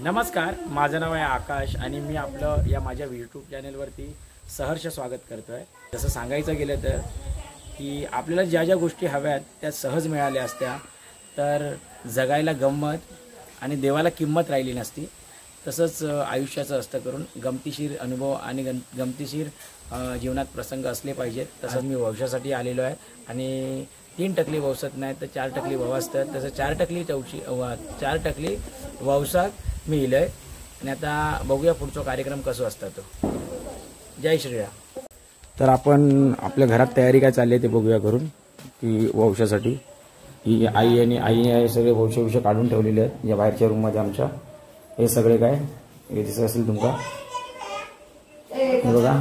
नमस्कार, माझं नाव आहे आकाश आणि मी आपलं या माझ्या यूट्यूब चॅनलवरती सहर्ष स्वागत करतो आहे। जसं सांगायचं गेलं तर की आपल्याला ज्या ज्या गोष्टी हव्यात त्या सहज मिळाल्या असत्या तर जगायला गंमत आणि देवाला किंमत राहिली नसती। तसंच आयुष्याचं असतं करून गमतीशीर अनुभव आणि गमतीशीर जीवनात प्रसंग असले पाहिजेत। तसंच मी वंशासाठी आलेलो आहे आणि 3 टकली ववसत नाही तर 4 टकली ववसतात। तसं 4 टकली ववसात मी इलय आणि आता बघूया पुढचा कार्यक्रम कसं असतं तो। जय श्रीराम। तर आपण आपल्या घरात तयारी काय चालली आहे ते बघूया करून की वंशासाठी ही आई आणि आईने सगळे वंश काढून ठेवलेले आहेत या बाहेरच्या रूममध्ये आमच्या। हे सगळे काय हे दिसत असेल तुमका बघा,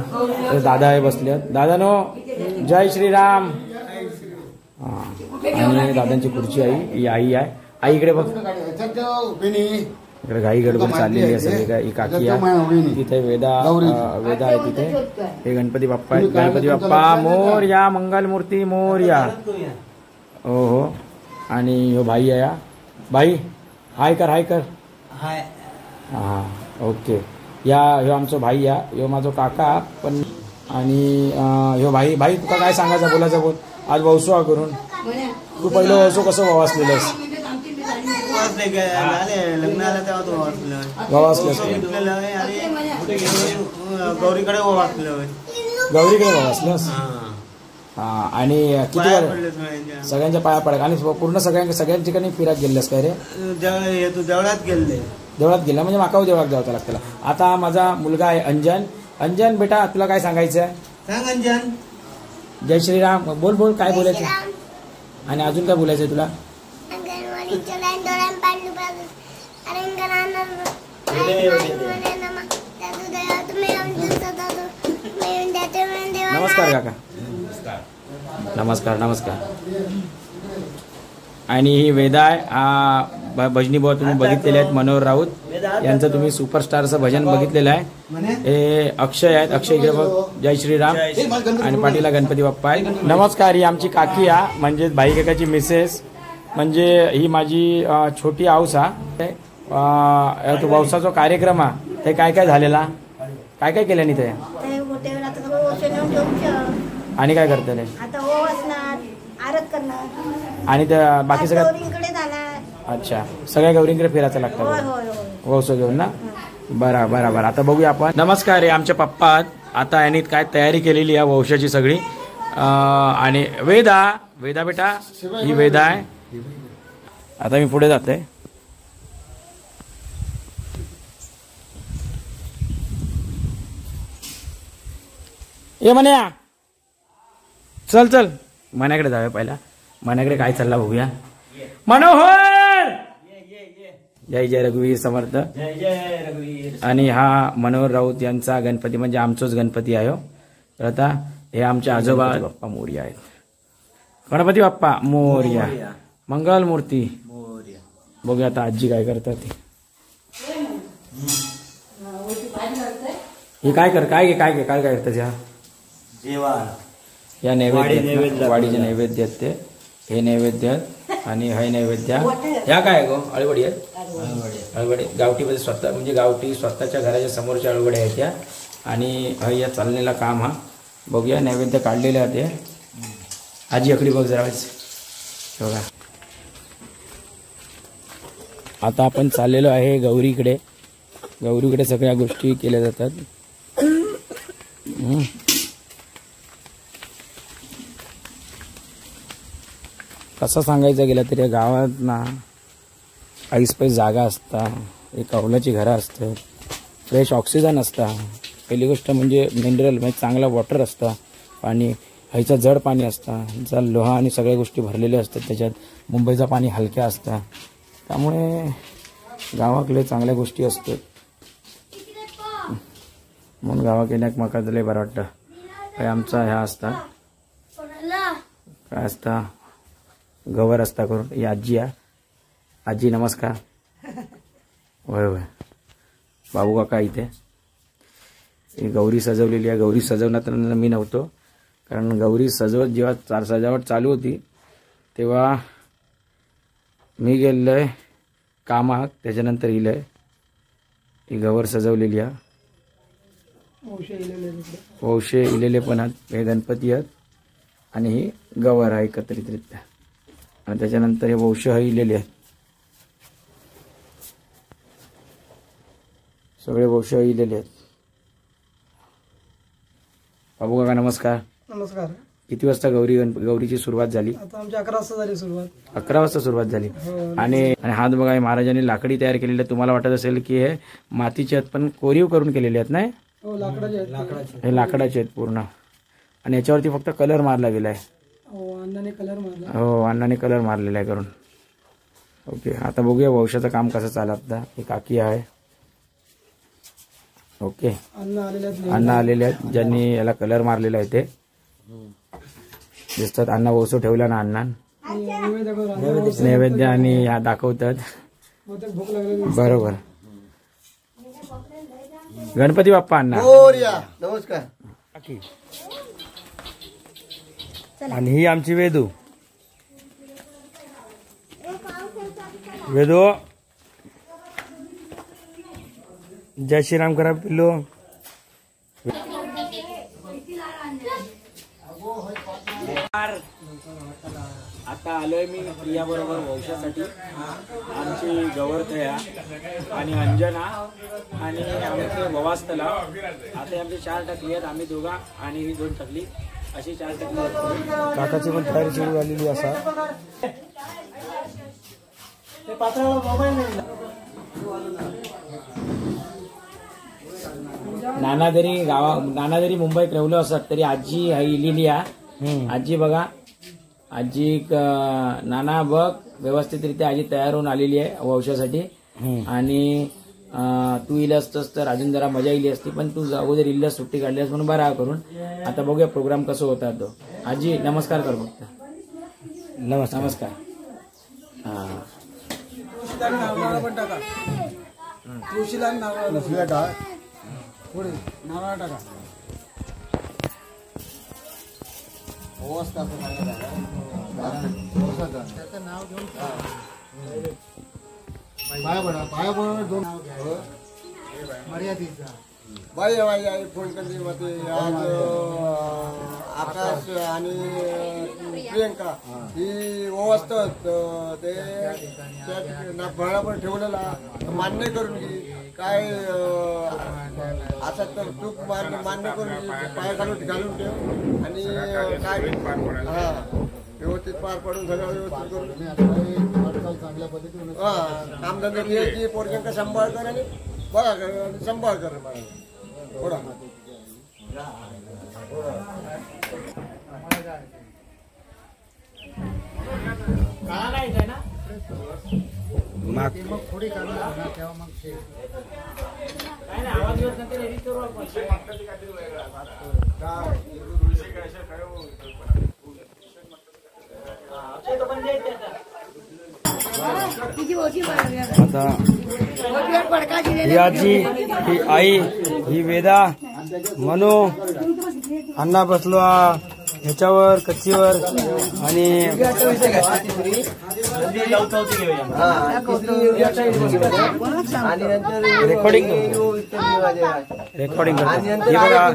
दादा आहे बसले आहेत। दादानो जय श्रीराम। आणि दादांची खुर्ची ही आई आहे। आई इकडे बघ, इकडे घाई गडबड चाललेली आहे सगळे काय। ही काकी आहे तिथे, वेदा आहे तिथे। हे गणपती बाप्पा आहे। गणपती बाप्पा मोरया, मंगल मूर्ती मोरया। हो हो। आणि हो भाई आहे, भाई हाय कर हाय। हा ओके। या ह्यो आमचो भाई या, ह्यो माझो काका पण। आणि ह्यो भाई तुका काय सांगायचं बोलायचं बोल। आज वौसो करून तू पहिलं वौसो कसं ववासलेलंस? लग्नाला तेव्हा तो ववासलेस गौरीकडे गौरीकडे ववासलंस? हा। आणि किती वेळ सगळ्यांच्या पाया पडक आणि पूर्ण सगळ्या ठिकाणी फिरत गेलेस काय रे? तू देवळात गेले? देवळात गेला म्हणजे माकाव देवळात जावं लागतं। आता माझा मुलगा आहे अंजन बेटा तुला काय सांगायचं आहे? सांग अंजन। जय श्रीराम बोल काय बोलायचं आणि अजून काय बोलायचं तुला? नमस्कार काका। नमस्कार। आणि ही वेदा आहे, हा भजनी भाऊ तुम्ही बघितलेले आहेत मनोहर राऊत यांचं तुम्ही सुपरस्टारचं भजन बघितलेलं आहे। हे अक्षय आहेत, अक्षय इकडे बघ। जय श्रीराम। आणि पाटीला गणपती बाप्पा आहे। नमस्कार, ही आमची काकी आ म्हणजे भाई काकाची मिसेस, म्हणजे ही माझी छोटी आऊस हा। तो वौसाचा कार्यक्रम हा ते काय झालेला, काय केल्याने ते आणि काय करतले आणि त्या बाकी सगळ्या अच्छा सगळ्या गौरींकडे फिरायचं लागतं वौस घेऊन ना। बरं आता बघूया आपण। नमस्कार, हे आमच्या पप्पा आता यांनी काय तयारी केलेली आहे वंशाची सगळी। आणि वेदा बेटा ही वेदा आहे। आता मी पुढे जाते। ये मन्या चल मन्याकडे जाऊया पहिला। मन्याकडे काय चालला बघूया। मनोहर जय रघुवीर समर्थ। जय रघुवीर। आणि हा मनोहर राऊत यांचा गणपती म्हणजे आमचोच गणपती आहे। तर आता हे आमचे आजोबा बाप्पा मोरया आहेत। गणपती बाप्पा मोरया, मंगल मूर्ती मोरया। बघूया आता आजी काय करतात ती। हे काय करतात या जेवण या नैवेद्य वाडीचे नैवेद्य आहेत ते। हे नैवेद्य आणि हे नैवेद्य ह्या काय गो अळवडी आहेत। अळवडी गावठी स्वतः म्हणजे गावठी स्वतःच्या घराच्या समोरच्या अळवड्या आहेत त्या। आणि या चाललेला काम हा बघूया। नैवेद्य काढलेले आहे ते। आजी अकडी बघ जरा बघा। आता आपण चाललेलो आहे गौरीकडे सगळ्या गोष्टी केल्या जातात। कसं सांगायचं गेलं तरी गावात ना ऐसपैस जागा असता, एक कौलाची घरं असतात, फ्रेश ऑक्सिजन असता। पहिली गोष्ट म्हणजे मिनरल म्हणजे चांगला वॉटर असता, पाणी ह्याचं जड पाणी असता, ज्या लोहा आणि सगळ्या गोष्टी भरलेल्या असतात त्याच्यात। मुंबईचं पाणी हलक्या असता, त्यामुळे गावाकडे चांगल्या गोष्टी असतात म्हणून गावात येण्याक म्हाका लय बरं वाटतं। काय आमचा ह्या असता काय असता गवर असता करून। ही आजी आहे। आजी नमस्कार। होय बाबू काका इथे गौरी सजवलेली आहे। गौरी सजवण्यात मी नव्हतो कारण गौरी जेव्हा सजावट चालू होती तेव्हा मी गेलोय कामाक, त्याच्यानंतर इलय ही गवर सजवलेली आहे. वौशे इलेले पण आहेत, हे गणपती आहेत आणि ही गवर आहे एकत्रितरित्या. आणि त्याच्यानंतर हे वौशे हे इलेले आहेत, सगळे वौशे इलेले आहेत. बाबू काका नमस्कार. नमस्कार. किती वाजता गौरीची सुरुवात झाली? आता आमची 11 वाजता झाली सुरुवात. 11 वाजता सुरुवात झाली. आणि हात बघा, महाराजांनी लाकडी तयार केलेले. तुम्हाला वाटत असेल की हे मातीचे आहेत, पण कोरीव करून केलेले आहेत नाही? हो, लाकडाचे आहेत. हे लाकडाचे आहेत पूर्ण. आणि याच्यावरती फक्त कलर मारला गेलाय. हो, अण्णाने कलर मारला. हो, अण्णाने कलर मारलेला आहे करून. ओके, आता बघूया वंशाचं काम कसं चालत. ही काकी आहे. ओके, अण्णा आलेले आहेत ज्यांनी याला कलर मारलेला आहे. ते दिसतात. अण्णा वौसो ठेवला ना, अण्णा नैवेद्य आणि ह्या दाखवतात. बरोबर. गणपती बाप्पा. अण्णा नमस्कार. आणि ही आमची वेदू. वेदू, जय श्रीराम करा पिल्लू. आता आलोय मी प्रिया बरोबर वंशासाठी. आमची गवर तया आणि अंजना आणि आमचे ववास्तला. आता आमचे 4 टकली आहेत, आम्ही दोघा आणि ही 2 टकली, अशी 4 टकली. काकाची पण तयारी सुरू झालेली असा. नाना जरी मुंबईत राहिलो असत तरी आजी इलेली आहे. आजी बघा, आजी नाना बघ व्यवस्थितरित्या आजी तयार होऊन आलेली आहे वंशासाठी. आणि तू इले असतस तर अजून जरा मजा इली असती, पण तू अगोदर इल्ल्यास सुट्टी काढलीस म्हणून बरा करून. आता बघूया प्रोग्राम कसं होता तो. आजी नमस्कार कर फक्त. नमस्कार. हा, तुळशीला नारळ टाका. पुढे नारळ टाका. नाव घेऊन पाया पडा 2 मर्यादित. बाई आई फोन करते होते आज. आकाश आणि प्रियंका ही ओवासतात. ते बळावर ठेवलेला मान्य करून घे. काय असं तर चूक मान्य करून घे. पाय घालून ठेव आणि काय व्यवस्थित पार पडून सगळं व्यवस्थित करून चांगल्या पद्धतीने कामधंदा घ्यायची. पोरक्यांका सांभाळ कर आणि बघा सांभाळ कर मला थोडा. मग थोडी काढून तेव्हा मग आता ही आजी, ही आई, ही वेदा, मनू, अण्णा बसलो ह्याच्यावर कच्चीवर. आणि रेकॉर्डिंग हे बघा,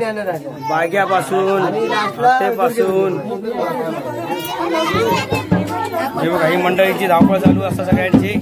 बाग्यापासून पासून हे बघा, ही मंडळीची धावपळ चालू असतात सगळ्यांची.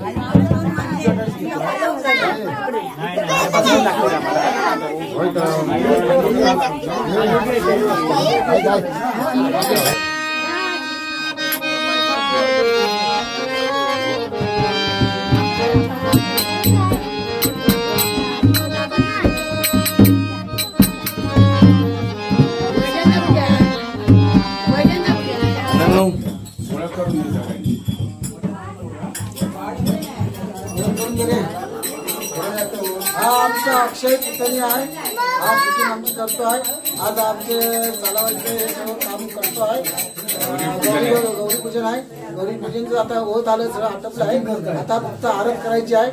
हा आमचा अक्षय पुतणी आहे. हा शूटिंग आमची करतो आहे. आज आमचे चालवायचे सर्व काम करतो आहे. गौरी पूजन आहे. गौरी पूजनचं आता होत आलं, सगळं आटपलं आहे. आता फक्त आरत करायची आहे.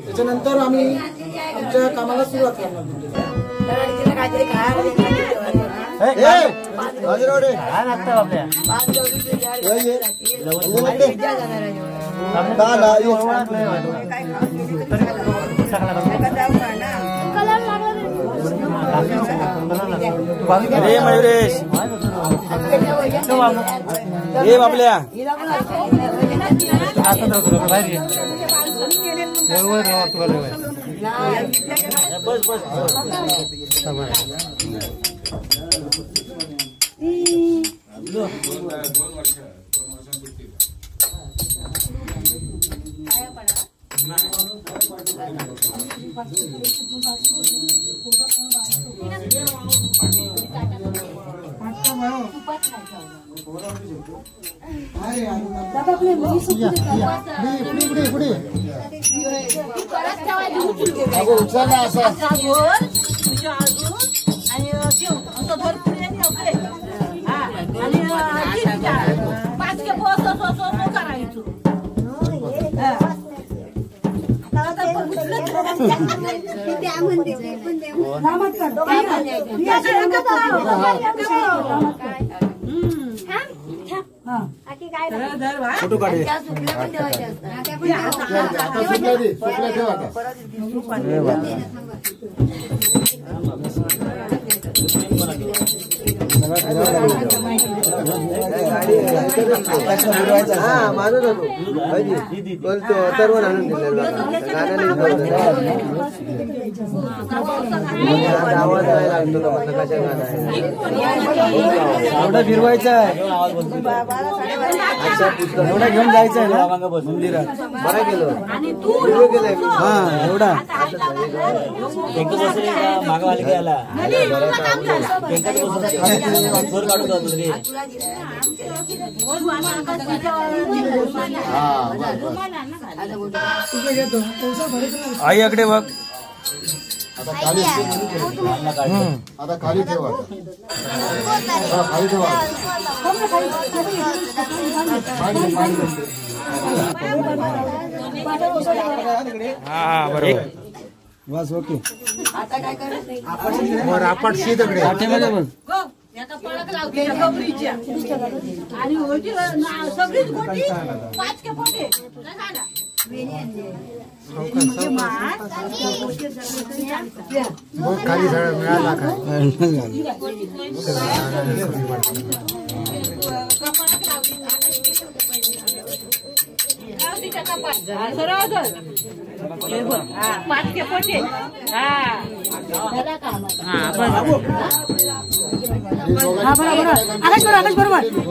त्याच्यानंतर आम्ही आमच्या कामाला सुरुवात करणार. आपल्या अरे मयुरेश हे बाबल्या बस बस फोटो काढे मानत होतो बोलतो सर्व आणून दिलेला आवाज लागतो कशा गाणं एवढा फिरवायचा आहे एवढा घेऊन जायचा आहे मंदिरात बरं गेलो केलंय हा एवढा मागवाले गेला आईकडे बघ आता खाली ठेवा खाली ठेवा हा बरोबर बस ओके आपण सीधकडे याचा पळक लावते गौरीच्या आणि होती सगळीच गोटी 5 के पोटे झाला खाली मिळाला काय पाच के पोटे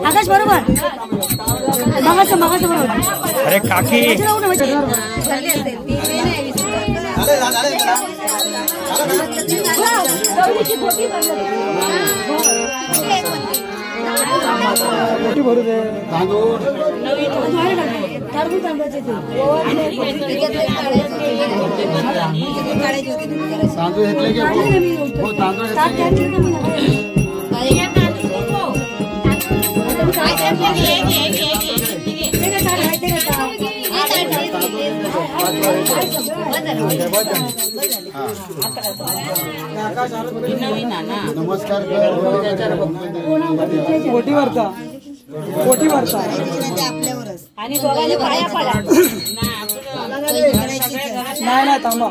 आकाश बरोबर अरे काकी भरू दे तांदूळ घेतले की तांदूळ नमस्कार कोटी भरता आणि दोघांनी पाया पडा नाही थांबा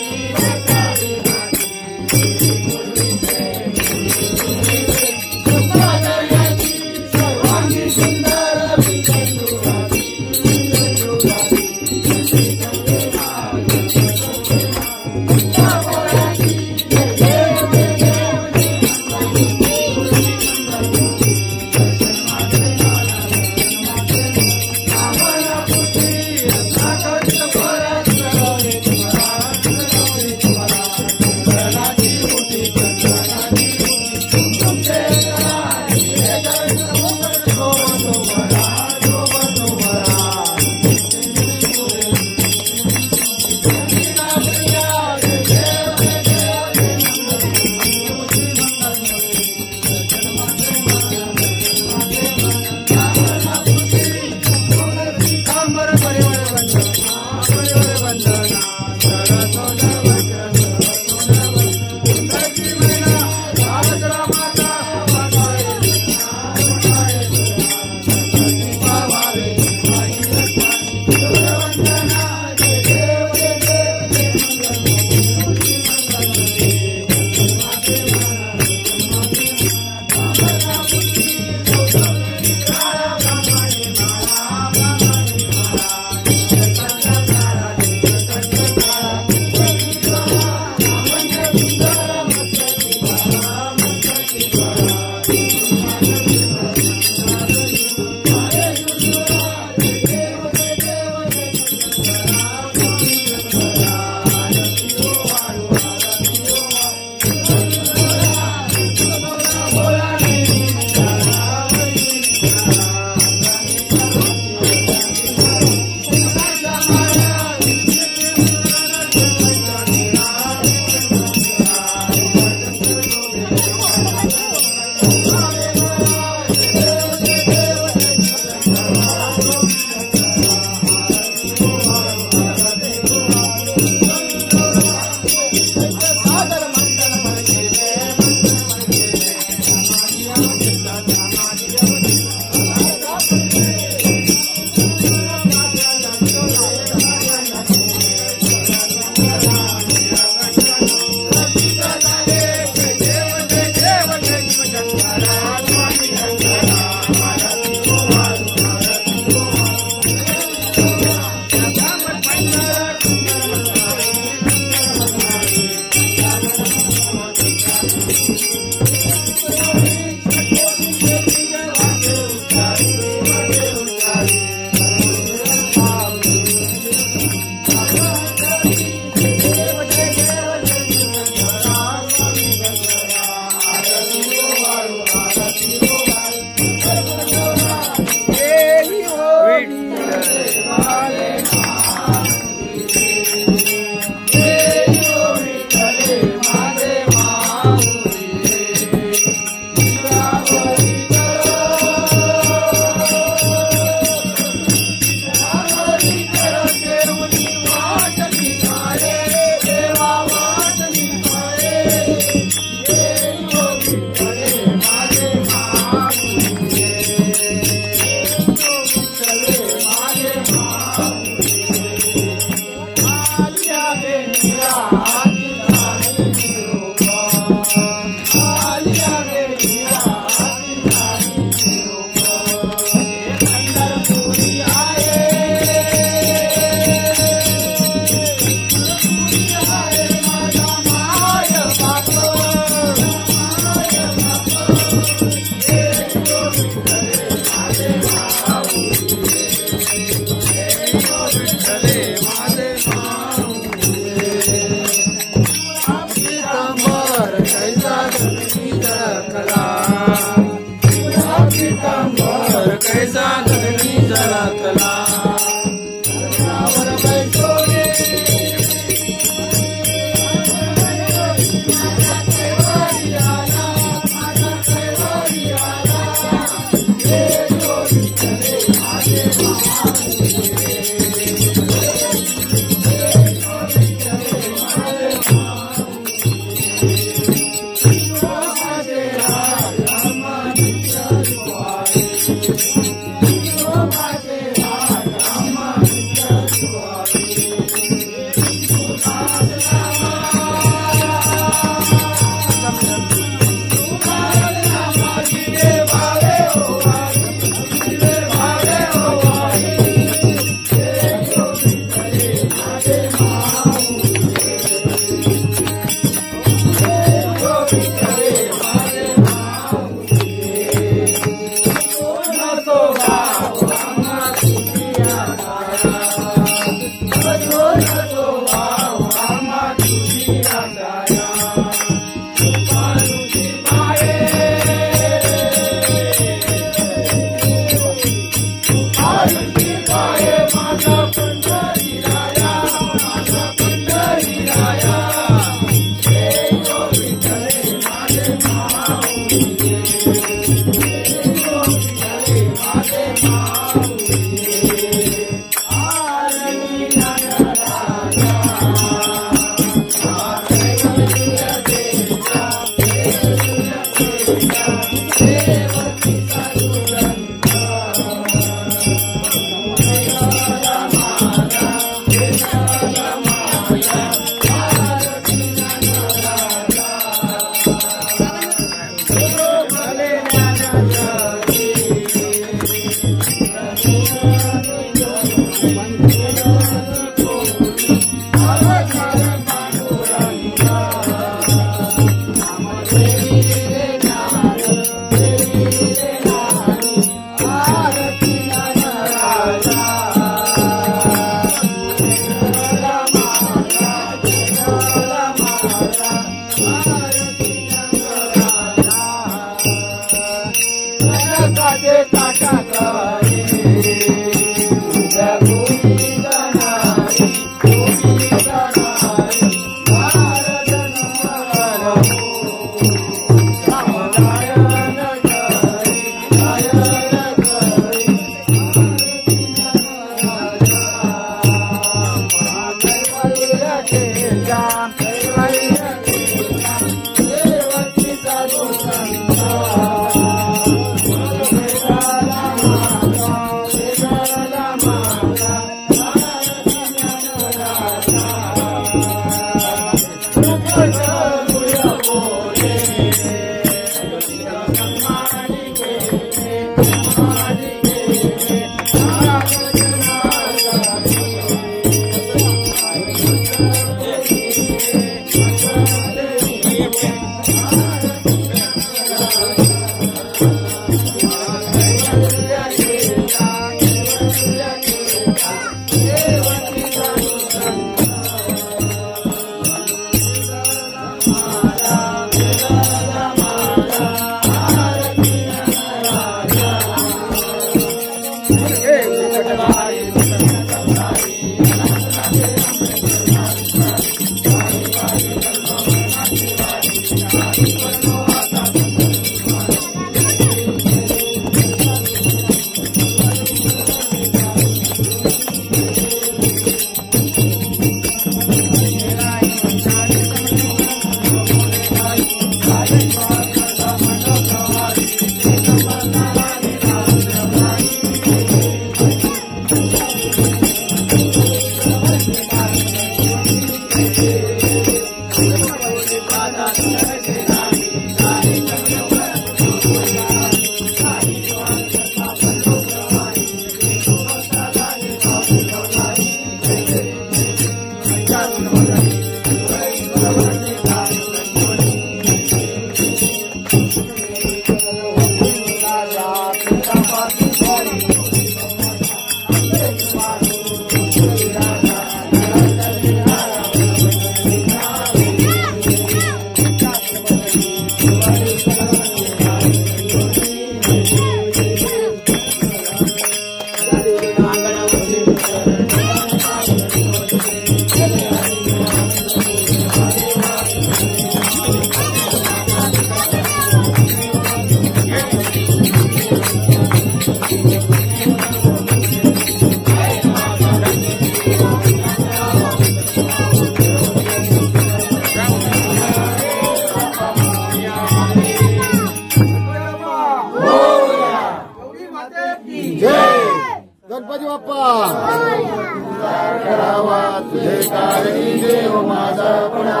तुझे कारणी देव माझा पडा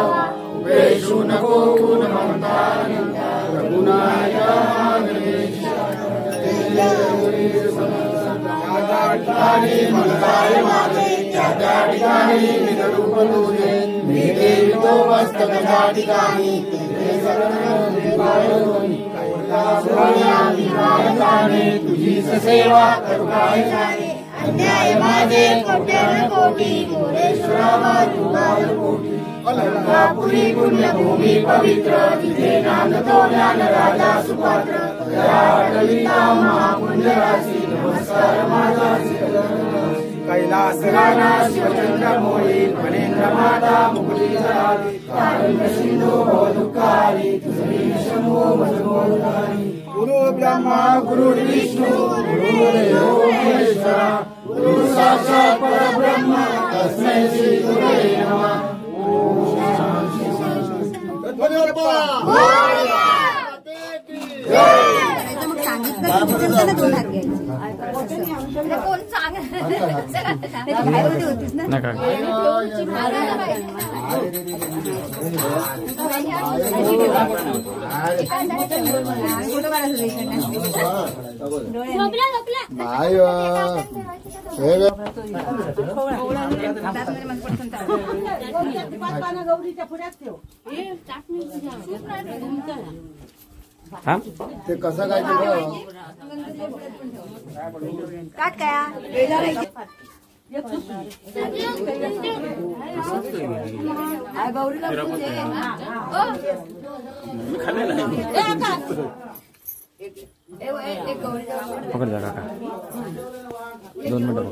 वेशू नको गुण म्हणता रघुनाया ठिकाणी म्हणताय माझे त्या ठिकाणी निरूप तुझे मी देतो मस्तक त्या ठिकाणी तुझीच सेवा करू काय अन्याय माझे कोट्यान कोटी कोटी अलंकापुरी पुण्यभूमी पवित्र तिथे नांदतो ज्ञान राजा सुपात्र कविता महापुण्य राशी नमस्कार माझा कैलास राणा शिवचंद्र मोळी फणेंद्र माता मुकुली जराली कारंग सिंधू दुःखारी तुझी शंभो मजमोदारी गुरु ब्रह्मा गुरु विष्णू गुरुदेव महेश्वरा गुरु साक्षात परब्रह्म तस्मै श्री गुरवे नमः ते कसं काय पकड जा काका 2 मिनिटं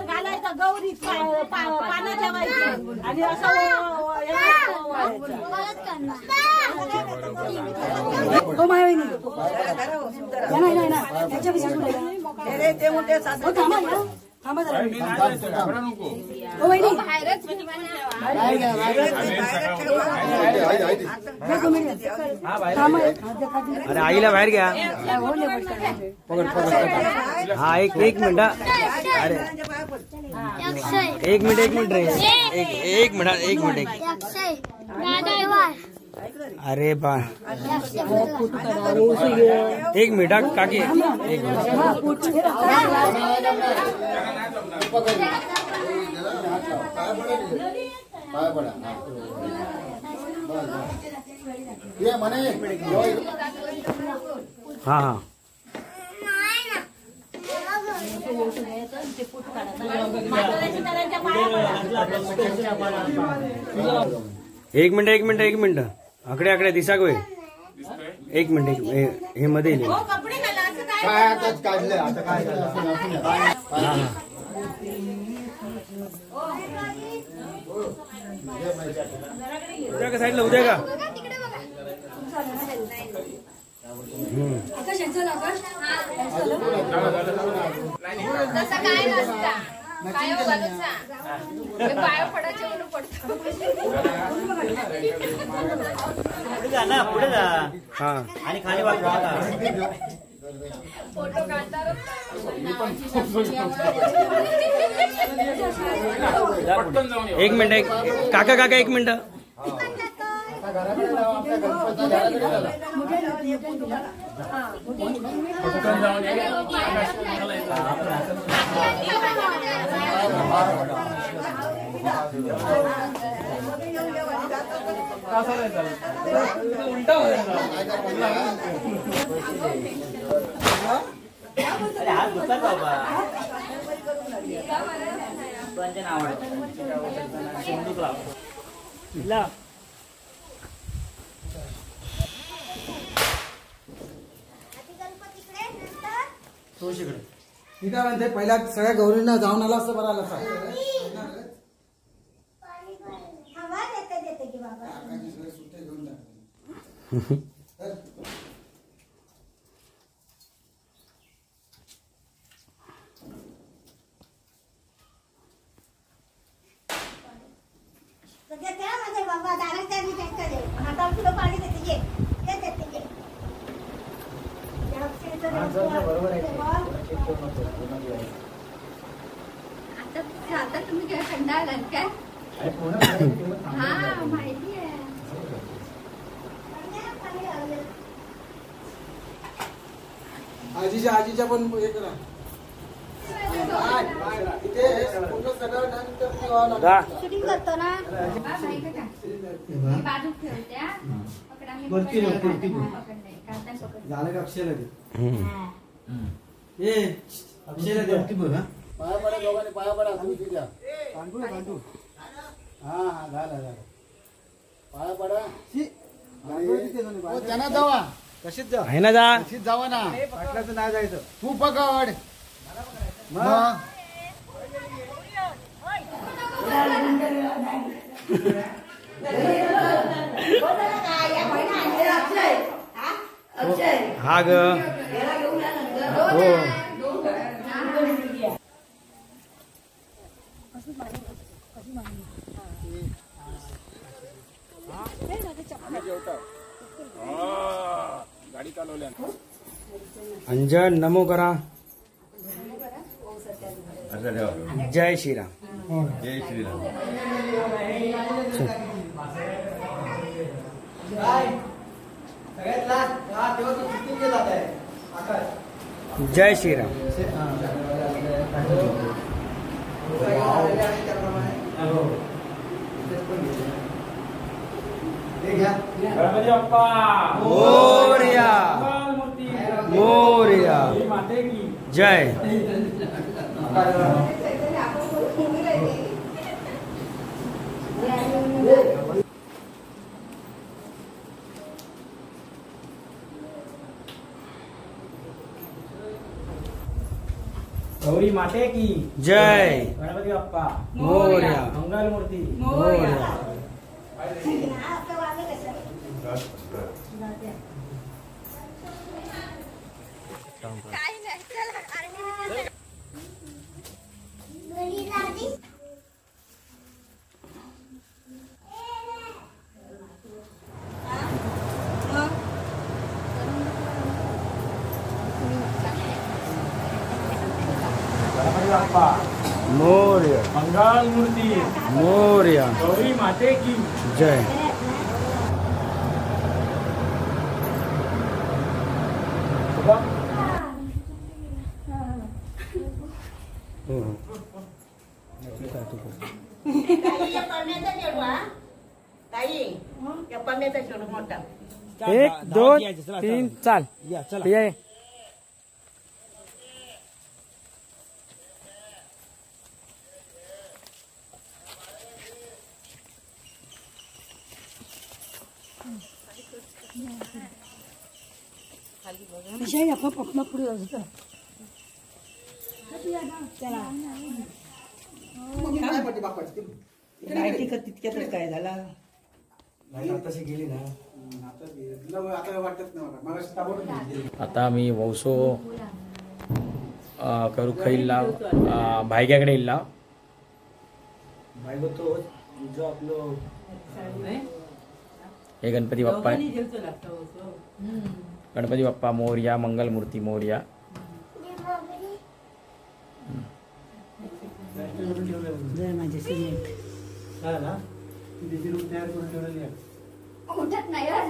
घालायचं गौरी पाना ठेवायचं आणि असं अरे आईला बाहेर घ्या हा एक मिनिट अरे एक मिनिट रे एक मिनिट अरे बा एक मिनिट काकी एक हाँ हाँ एक मिनिट आकडे दिसा गोय एक मिनिट हे मध्ये काय आताच काढलं आता काय उद्या का साईडला उद्या का पुढे जा हा आणि खाली वाटवा एक मिनिट काका एक मिनिट अरे हात दुखत बाबा तुझ्या नाव सिंधूक लाव मी काय म्हणते पहिल्या सगळ्या गौरींना जाऊन आला असं बरं आला बाबा दारात पाणी देते बरोबर आहे आता तुम्ही काय कंटाळलात काय? हा माहिती आहे. आजीच्या पण हे करा इथे पूर्ण सगळं शूटिंग करतो ना माहिती का? मी बाजूक ठेवत्या पकडा मी झालं का अक्षयला दे अक्षयला दे पाया पडा दोघांनी पाया पडा तुम्ही द्या कांटू हा झालं पाया पडा त्यांना जावा कशीच जा आहे ना जा कशीच जावा ना पाटलाचं नाही जायचं तू पकड मग हा ग हो गाडी चालवल्या अंजन नमो करा जय श्रीराम जय श्रीराम. जय श्रीराम गणपती बाप्पा मोरया मोरया जय गौरी माते की जय गणपती बाप्पा मोरया मंगल मूर्ती मोरया काही नाही चला आरती गणपती बाप्पा मोरया मंगल मूर्ती मोरया गौरी माते की जय एक दोन तीन चाल या चला ये तितक्यातच काय झाला तशी गेली ना आता वाटत नाही आता मी वौसो करू खैल्ला भायग्याकडे इल्ला भाई तो जो आपलं हे गणपती बाप्पा आहे. गणपती बाप्पा मोरया मंगल मूर्ती मोरया ना तयार करून ठेवलेली आहे उठत नाही यार